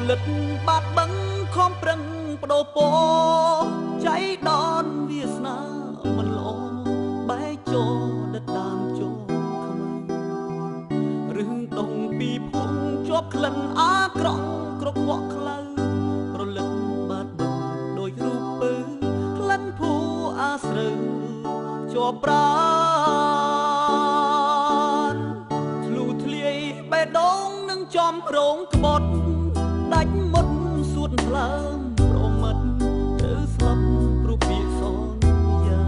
លិតបាត់បឹងខំប្រឹងបដូរពចៃដនវាសនាមិនល្អបែកចូលដិតដាមចូលខ្មៅរឿងដងពីភូមិជាប់ក្លិនអាក្រក់ក្រកវក់ខ្លៅរលឹកបាត់បឹងដោយរូបពើក្លិនភូអាស្រូវជាប់ប្រានធ្លុះធ្លាយបេះដូងនឹងចំរងក្បត់ដាច់មុតសួតផ្លើមប្រមិតត្រូវស្លាប់ព្រោះពាក្យសន្យា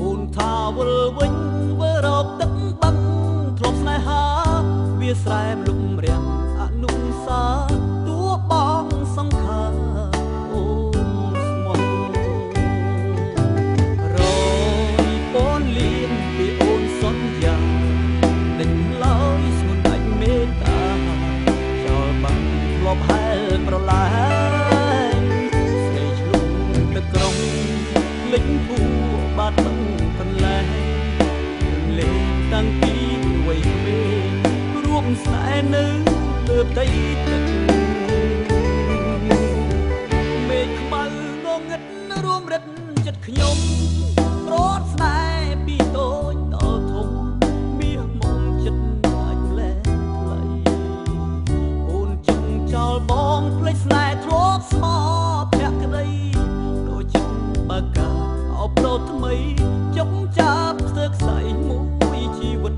អូនថាវិលវិញវើរកទឹកបឹងធ្លាប់ស្នេហាវាស្រែមលុំរាំងអនុសាតួបងសង្ខាអូនស្មោះរយពនលៀនពីអូនសន្យាដេញឡើយស្មុនដាច់មេត្តាចោលបាំងធ្លាប់ហែលប្រឡាយស្នេហ៍ឆ្លុំទឹកក្រុងលិចភូបាត់បឹងកន្លែងលេងតាំងពីវ័យក្មេងរួមស្នេហ៍នៅលើផ្ទៃទឹកមេឃខ្មៅងងឹតរួមរិទ្ធចិត្តខ្ញុំប្រត់ស្នេហ៍ពីតូចដល់ធំមាសមុំចិត្តអាចលែងថ្លៃអូនជឹងចោលបងភ្លេចស្នេហ៍ធ្លាប់ស្មោភក្តីដូចជឹងបើកាអបដោថ្មីចុកចាប់ស្ទើរខ្សែមួយជីវិត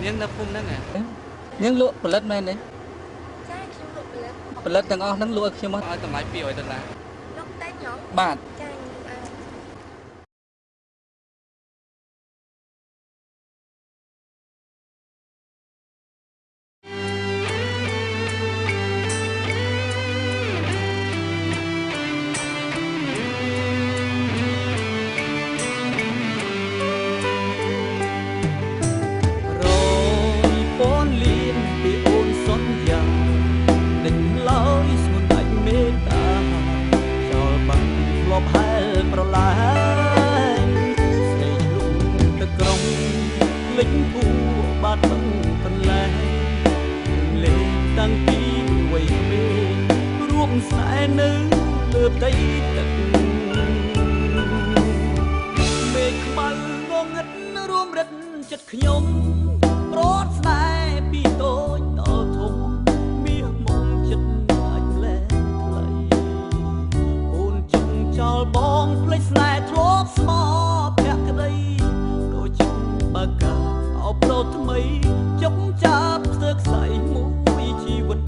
នាងនៅភូមិហ្នឹងនាងលក់ផលិតមែនទេចាខ្ញុំលក់ផលិតទាំងអស់ហ្នឹងលក់ឲ្យខ្ញុំឲ្យតម្លៃ$200លក់តែខ្ញុំបាទចាប្រឡាយស្នេហ៍ឆ្លុំទឹកក្រុងលិចភូបាត់បឹងកន្លែងលេងតាំងពីវ័យក្មេងរួមស្នេហ៍នៅលើផ្ទៃទឹកមេឃខ្មៅងងឹតរួមរិទ្ធចិត្តខ្ញុំប្រត់ស្នេហ៍ពីតូចដល់ធំមាសមុំចិត្តអាចលែងថ្លៃអូនជឹងចោលបងភ្លេចស្នេហ៍ធ្លាប់ស្មោភក្តីដូចជឹងបើកាអបដោថ្មីចុកចាប់ស្ទើរខ្សែមួយជីវិត